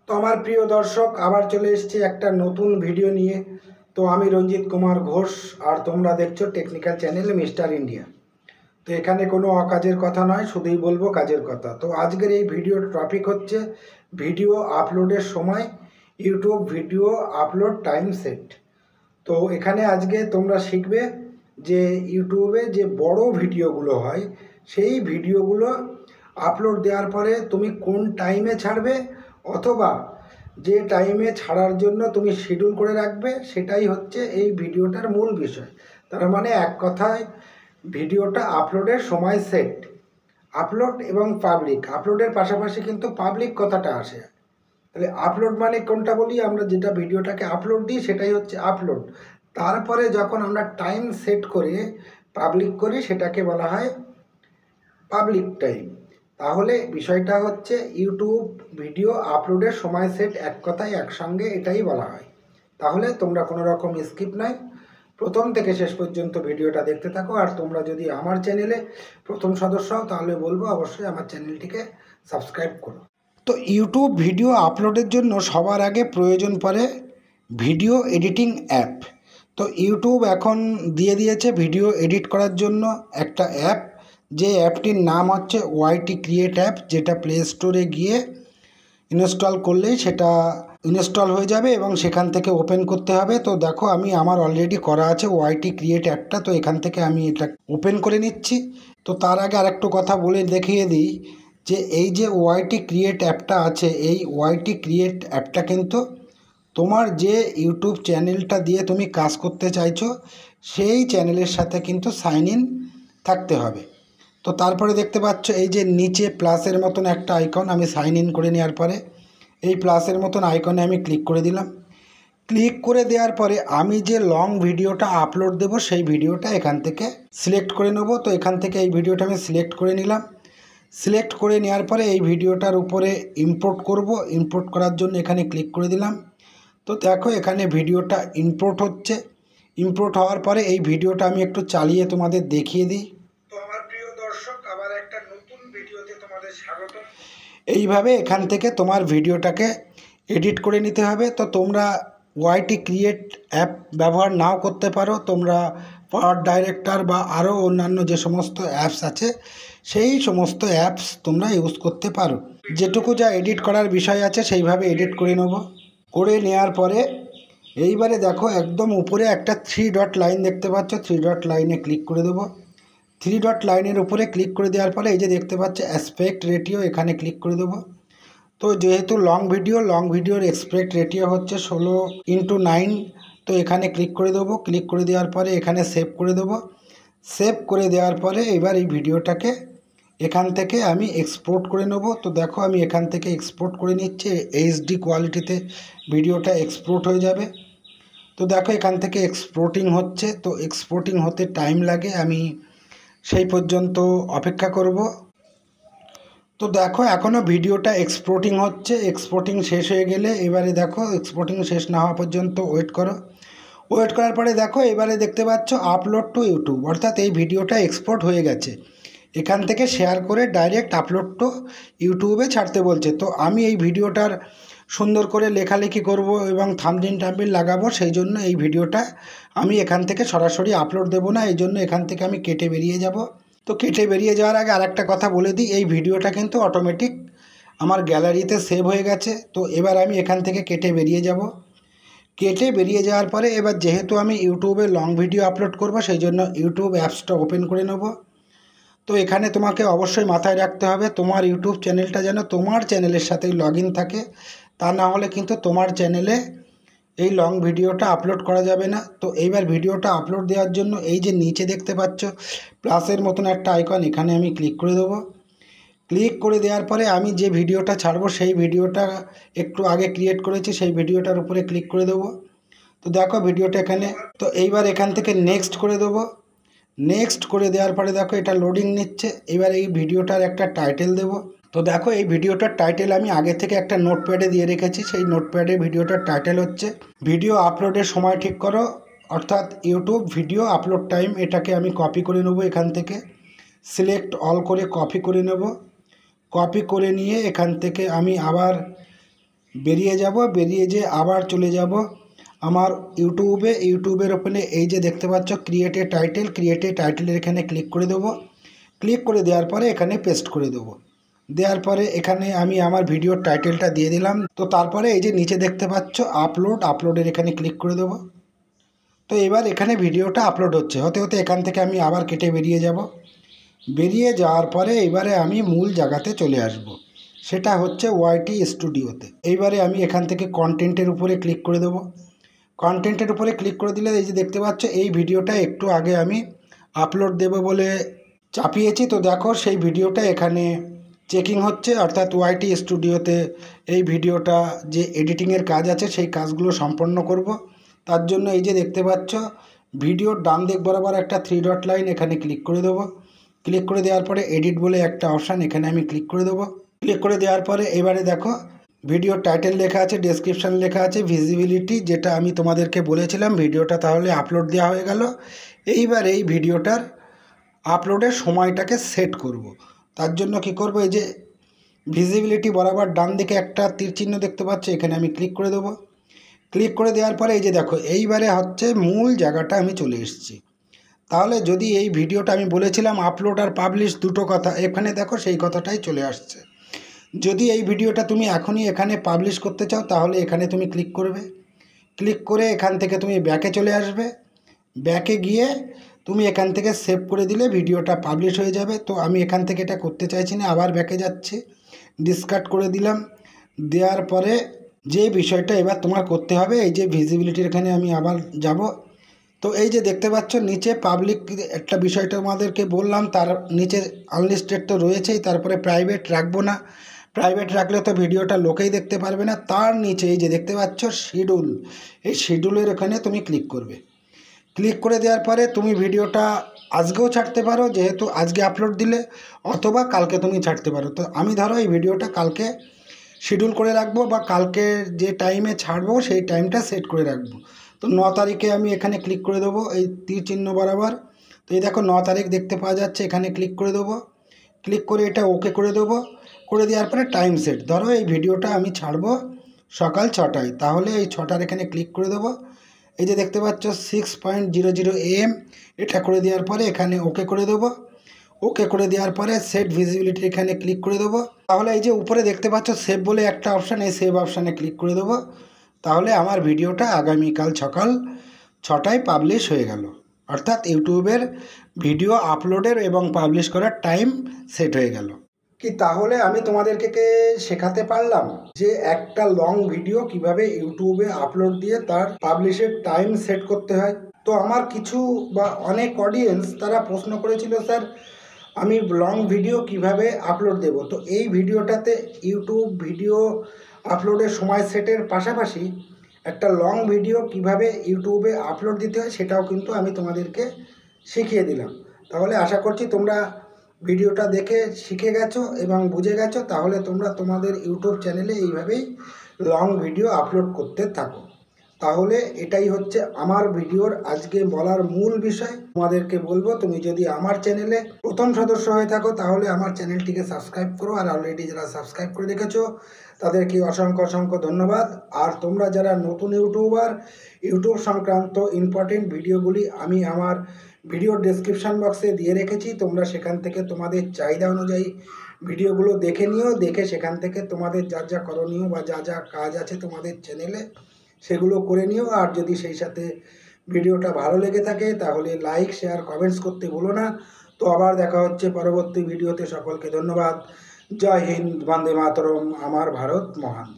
তো আমার প্রিয় দর্শক আবার চলে এসেছি একটা নতুন ভিডিও নিয়ে। তো আমি রঞ্জিত কুমার ঘোষ আর তোমরা দেখছো টেকনিক্যাল চ্যানেল মিস্টার ইন্ডিয়া। তো এখানে কোনো অকাজের কথা নয়, শুধুই বলবো কাজের কথা। তো আজকের এই ভিডিওর টপিক হচ্ছে ভিডিও আপলোডের সময় YouTube video upload time set. তো এখানে আজকে তোমরা শিখবে যে ইউটিউবে যে বড় ভিডিওগুলো হয় সেই ভিডিওগুলো আপলোড দেওয়ার পরে তুমি কোন টাইমে ছাড়বে, অথবা যে টাইমে ছাড়ার জন্য তুমি শিডিউল করে রাখবে, সেটাই হচ্ছে এই ভিডিওটার মূল বিষয়। তার মানে এক কথায় ভিডিওটা আপলোডের সময় সেট। আপলোড এবং পাবলিক, আপলোডের পাশাপাশি কিন্তু পাবলিক কথাটা আসে। তাহলে আপলোড মানে কোনটা বলি, আমরা যেটা ভিডিওটাকে আপলোড দিই সেটাই হচ্ছে আপলোড। তারপরে যখন আমরা টাইম সেট করে পাবলিক করি সেটাকে বলা হয় পাবলিক টাইম। তাহলে বিষয়টা হচ্ছে ইউটিউব ভিডিও আপলোডের সময় সেট, এক কথায় একসঙ্গে এটাই বলা হয়। তাহলে তোমরা কোনো রকম স্কিপ নাই, প্রথম থেকে শেষ পর্যন্ত ভিডিওটা দেখতে থাকো। আর তোমরা যদি আমার চ্যানেলে প্রথম সদস্য হও তাহলে বলবো অবশ্যই আমার চ্যানেলটিকে সাবস্ক্রাইব করো। তো ইউটিউব ভিডিও আপলোডের জন্য সবার আগে প্রয়োজন পড়ে ভিডিও এডিটিং অ্যাপ। তো ইউটিউব এখন দিয়ে দিয়েছে ভিডিও এডিট করার জন্য একটা অ্যাপ, যে অ্যাপটির নাম হচ্ছে ওয়াইটি ক্রিয়েট অ্যাপ, যেটা প্লে স্টোরে গিয়ে ইনস্টল করলেই সেটা ইনস্টল হয়ে যাবে এবং সেখান থেকে ওপেন করতে হবে। তো দেখো আমি আমার অলরেডি করা আছে ওয়াইটি ক্রিয়েট অ্যাপটা, তো এখান থেকে আমি এটা ওপেন করে নিচ্ছি। তো তার আগে আরেকটু কথা বলে দেখিয়ে দিই যে এই যে ওয়াইটি ক্রিয়েট অ্যাপটা আছে, এই ওয়াইটি ক্রিয়েট অ্যাপটা কিন্তু তোমার যে ইউটিউব চ্যানেলটা দিয়ে তুমি কাজ করতে চাইছো সেই চ্যানেলের সাথে কিন্তু সাইন ইন থাকতে হবে। তো তারপরে দেখতে পাচ্ছ এই যে নিচে প্লাসের মতন একটা আইকন, আমি সাইন ইন করে নেওয়ার পরে এই প্লাসের মতন আইকনে আমি ক্লিক করে দিলাম। ক্লিক করে দেওয়ার পরে আমি যে লং ভিডিওটা আপলোড দেব সেই ভিডিওটা এখান থেকে সিলেক্ট করে নেব। তো এখান থেকে এই ভিডিওটা আমি সিলেক্ট করে নিলাম। সিলেক্ট করে নেওয়ার পরে এই ভিডিওটার উপরে ইম্পোর্ট করব। ইম্পোর্ট করার জন্য এখানে ক্লিক করে দিলাম। তো দেখো এখানে ভিডিওটা ইম্পোর্ট হচ্ছে। ইম্পোর্ট হওয়ার পরে এই ভিডিওটা আমি একটু চালিয়ে তোমাদের দেখিয়ে দিই। তো আমার প্রিয় দর্শক আবার একটা নতুন ভিডিওতে তোমাদের স্বাগত। এইভাবে এখান থেকে তোমার ভিডিওটাকে এডিট করে নিতে হবে। তো তোমরা ওয়াইটি ক্রিয়েট অ্যাপ ব্যবহার নাও করতে পারো, তোমরা পাওয়ার ডাইরেক্টর বা আরও অন্যান্য যে সমস্ত অ্যাপস আছে সেই সমস্ত অ্যাপস তোমরা ইউজ করতে পারো। যেটুকু যা এডিট করার বিষয় আছে সেইভাবে এডিট করে নেব। করে নেওয়ার পরে এইবারে দেখো একদম উপরে একটা 3 ডট লাইন দেখতে পাচ্ছ, 3 ডট লাইনে ক্লিক করে দেবো। 3 ডট লাইনের উপরে ক্লিক করে দেওয়ার পরে এই যে দেখতে পাচ্ছ অ্যাসপেক্ট রেটিও, এখানে ক্লিক করে দেবো। তো যেহেতু লং ভিডিওর এক্সপেক্ট রেটিও হচ্ছে 16:9, তো এখানে ক্লিক করে দেবো। ক্লিক করে দেওয়ার পরে এখানে সেভ করে দেবো। সেভ করে দেওয়ার পরে এবার এই ভিডিওটাকে এখান থেকে আমি এক্সপোর্ট করে নেব। তো দেখো আমি এখান থেকে এক্সপোর্ট করে নিচ্ছি, এইচডি কোয়ালিটিতে ভিডিওটা এক্সপোর্ট হয়ে যাবে। তো দেখো এখান থেকে এক্সপোর্টিং হচ্ছে, তো এক্সপোর্টিং হতে টাইম লাগে, আমি সেই পর্যন্ত অপেক্ষা করব। তো দেখো এখনও ভিডিওটা এক্সপোর্টিং হচ্ছে। এক্সপোর্টিং শেষ হয়ে গেলে এবারে দেখো এক্সপোর্টিং শেষ না হওয়া পর্যন্ত ওয়েট করো। ওয়েট করার পরে দেখো এবারে দেখতে পাচ্ছ আপলোড টু ইউটিউব, অর্থাৎ এই ভিডিওটা এক্সপোর্ট হয়ে গেছে। এখান থেকে শেয়ার করে ডাইরেক্ট আপলোড টু ইউটিউবে ছাড়তে বলছে। তো আমি এই ভিডিওটার সুন্দর করে লেখালেখি করব এবং থাম্বনেল টাম্বনেল লাগাবো, সেই জন্য এই ভিডিওটা আমি এখান থেকে সরাসরি আপলোড দেবো না, এই জন্য এখান থেকে আমি কেটে বেরিয়ে যাব। তো কেটে বেরিয়ে যাওয়ার আগে আরেকটা কথা বলে দিই, এই ভিডিওটা কিন্তু অটোমেটিক আমার গ্যালারিতে সেভ হয়ে গেছে। তো এবার আমি এখান থেকে কেটে বেরিয়ে যাব। কেটে বেরিয়ে যাওয়ার পরে এবার যেহেতু আমি ইউটিউবে লং ভিডিও আপলোড করব সেই জন্য ইউটিউব অ্যাপসটা ওপেন করে নেব। তো এখানে তোমাকে অবশ্যই মাথায় রাখতে হবে তোমার ইউটিউব চ্যানেলটা যেন তোমার চ্যানেলের সাথেই লগ ইন থাকে, তা না হলে কিন্তু তোমার চ্যানেলে এই লং ভিডিওটা আপলোড করা যাবে না। তো এইবার ভিডিওটা আপলোড দেওয়ার জন্য এই যে নিচে দেখতে পাচ্ছ প্লাসের মতন একটা আইকন, এখানে আমি ক্লিক করে দেবো। ক্লিক করে দেওয়ার পরে আমি যে ভিডিওটা ছাড়বো সেই ভিডিওটা একটু আগে ক্রিয়েট করেছি, সেই ভিডিওটার উপরে ক্লিক করে দেবো। তো দেখো ভিডিওটা এখানে, তো এইবার এখান থেকে নেক্সট করে দেবো। নেক্সট করে দেওয়ার পরে দেখো এটা লোডিং নিচ্ছে। এবার এই ভিডিওটার একটা টাইটেল দেব। তো দেখো এই ভিডিওটার টাইটেল আমি আগে থেকে একটা নোটপ্যাডে দিয়ে রেখেছি, সেই নোটপ্যাডে ভিডিওটার টাইটেল হচ্ছে ভিডিও আপলোডের সময় ঠিক করো, অর্থাৎ ইউটিউব ভিডিও আপলোড টাইম। এটাকে আমি কপি করে নেব, এখান থেকে সিলেক্ট অল করে কপি করে নেব। কপি করে নিয়ে এখান থেকে আমি আবার বেরিয়ে যাব, বেরিয়ে যে আবার চলে যাব আমার ইউটিউবের ওপেনে এই যে দেখতে পাচ্ছ ক্রিয়েট এ টাইটেলের এখানে ক্লিক করে দেবো। ক্লিক করে দেওয়ার পরে এখানে পেস্ট করে দেবো। দেওয়ার পরে এখানে আমি আমার ভিডিওর টাইটেলটা দিয়ে দিলাম। তো তারপরে এই যে নিচে দেখতে পাচ্ছ আপলোডের এখানে ক্লিক করে দেবো। তো এবার এখানে ভিডিওটা আপলোড হতে হতে এখান থেকে আমি আবার কেটে বেরিয়ে যাব। বেরিয়ে যাওয়ার পরে এবারে আমি মূল জায়গাতে চলে আসব, সেটা হচ্ছে ওয়াইটি স্টুডিওতে। এইবারে আমি এখান থেকে কন্টেন্টের উপরে ক্লিক করে দেবো। কন্টেন্টের উপরে ক্লিক করে দিলে এই যে দেখতে পাচ্ছ এই ভিডিওটা একটু আগে আমি আপলোড দেব বলে চাপিয়েছি। তো দেখো সেই ভিডিওটা এখানে চেকিং হচ্ছে, অর্থাৎ ওয়াইটি স্টুডিওতে এই ভিডিওটা যে এডিটিংয়ের কাজ আছে সেই কাজগুলো সম্পন্ন করব। তার জন্য এই যে দেখতে পাচ্ছ ভিডিওর ডান দিক বরাবর একটা 3 ডট লাইন, এখানে ক্লিক করে দেবো। ক্লিক করে দেওয়ার পরে এডিট বলে একটা অপশান, এখানে আমি ক্লিক করে দেবো। ক্লিক করে দেওয়ার পরে এবারে দেখো ভিডিওর টাইটেল লেখা আছে, ডেসক্রিপশান লেখা আছে, ভিজিবিলিটি, যেটা আমি তোমাদেরকে বলেছিলাম। ভিডিওটা তাহলে আপলোড দেওয়া হয়ে গেল। এইবার এই ভিডিওটার আপলোডের সময়টাকে সেট করব। তার জন্য কি করব, এই যে ভিজিবিলিটি বরাবর ডান দিকে একটা তীর চিহ্ন দেখতে পাচ্ছ, এখানে আমি ক্লিক করে দেবো। ক্লিক করে দেওয়ার পরে এই যে দেখো এইবারে হচ্ছে মূল জায়গাটা আমি চলে এসেছি। তাহলে যদি এই ভিডিওটা আমি বলেছিলাম আপলোড আর পাবলিশ দুটো কথা, এখানে দেখো সেই কথাটাই চলে আসছে। যদি এই ভিডিওটা তুমি এখনই এখানে পাবলিশ করতে চাও তাহলে এখানে তুমি ক্লিক করবে। ক্লিক করে এখান থেকে তুমি ব্যাকে চলে আসবে। ব্যাকে গিয়ে তুমি এখান থেকে সেভ করে দিলে ভিডিওটা পাবলিশ হয়ে যাবে। তো আমি এখান থেকে এটা করতে চাইছি না, আবার ব্যাকে যাচ্ছি, ডিসকার্ড করে দিলাম। দেওয়ার পরে যে বিষয়টা এবার তোমার করতে হবে, এই যে ভিজিবিলিটির এখানে আমি আবার যাব। তো এই যে দেখতে পাচ্ছ নিচে পাবলিক একটা বিষয়টা তোমাদেরকে বললাম, তার নিচে আনলিস্টেড তো রয়েছেই, তারপরে প্রাইভেট রাখবো না। প্রাইভেট রাখলে তো ভিডিওটা লোকেই দেখতে পারবে না। তার নিচে এই যে দেখতে পাচ্ছ শিডিউল, এই শিডিউলের এখানে তুমি ক্লিক করবে। ক্লিক করে দেওয়ার পরে তুমি ভিডিওটা আজকেও ছাড়তে পারো, যেহেতু আজকে আপলোড দিলে, অথবা কালকে তুমি ছাড়তে পারো। তো আমি ধরো এই ভিডিওটা কালকে শিডিউল করে রাখবো, বা কালকে যে টাইমে ছাড়বো সেই টাইমটা সেট করে রাখবো। তো 9 তারিখে আমি এখানে ক্লিক করে দেবো, এই তীর চিহ্ন বরাবর। তো এই দেখো 9 তারিখ দেখতে পাওয়া যাচ্ছে, এখানে ক্লিক করে দেবো। ক্লিক করে এটা ওকে করে দেবো। করে দেওয়ার পরে টাইম সেট, ধরো এই ভিডিওটা আমি ছাড়বো সকাল 6টায়, তাহলে এই 6টার এখানে ক্লিক করে দেবো। এই যে দেখতে পাচ্ছ 6:00 AM, এটা করে দেওয়ার পরে এখানে ওকে করে দেবো। ওকে করে দেওয়ার পরে সেট ভিজিবিলিটি এখানে ক্লিক করে দেবো। তাহলে এই যে উপরে দেখতে পাচ্ছ সেভ বলে একটা অপশান, এই সেভ অপশানে ক্লিক করে দেবো। তাহলে আমার ভিডিওটা আগামীকাল সকাল 6টায় পাবলিশ হয়ে গেল, অর্থাৎ ইউটিউবের ভিডিও আপলোডের এবং পাবলিশ করার টাইম সেট হয়ে গেল। কি তাহলে আমি তোমাদেরকে শেখাতে পারলাম যে একটা লং ভিডিও কিভাবে ইউটিউবে আপলোড দিয়ে তার পাবলিশের টাইম সেট করতে হয়। তো আমার কিছু বা অনেক অডিয়েন্স তারা প্রশ্ন করেছিল, স্যার আমি লং ভিডিও কিভাবে আপলোড দেব। তো এই ভিডিওটাতে ইউটিউব ভিডিও আপলোডের সময় সেটের পাশাপাশি একটা লং ভিডিও কিভাবে ইউটিউবে আপলোড দিতে হয় সেটাও কিন্তু আমি তোমাদেরকে শিখিয়ে দিলাম। তাহলে আশা করছি তোমরা ভিডিওটা দেখে শিখে গেছো এবং বুঝে গেছো। তাহলে তোমরা তোমাদের ইউটিউব চ্যানেলে এইভাবেই লং ভিডিও আপলোড করতে থাকো। তাহলে এটাই হচ্ছে আমার ভিডিওর আজকে বলার মূল বিষয়। তোমাদেরকে বলবো, তুমি যদি আমার চ্যানেলে প্রথম সদস্য হয়ে থাকো তাহলে আমার চ্যানেলটিকে সাবস্ক্রাইব করো, আর অলরেডি যারা সাবস্ক্রাইব করে রেখেছো তাদেরকে অসংখ্য অসংখ্য ধন্যবাদ। আর তোমরা যারা নতুন ইউটিউবার, ইউটিউব সংক্রান্ত ইম্পর্টেন্ট ভিডিওগুলি আমি আমার ভিডিওর ডেসক্রিপশান বক্সে দিয়ে রেখেছি, তোমরা সেখান থেকে তোমাদের চাহিদা অনুযায়ী ভিডিওগুলো দেখে নিও। দেখে সেখান থেকে তোমাদের যা যা করণীয় বা যা যা কাজ আছে তোমাদের চ্যানেলে সেগুলো করে নিও। আর যদি সেই সাথে ভিডিওটা ভালো লেগে থাকে তাহলে লাইক, শেয়ার, কমেন্টস করতে ভুলো না। তো আবার দেখা হচ্ছে পরবর্তী ভিডিওতে। সকলকে ধন্যবাদ। জয় হিন্দ, বন্দে মাতরম, আমার ভারত মহান।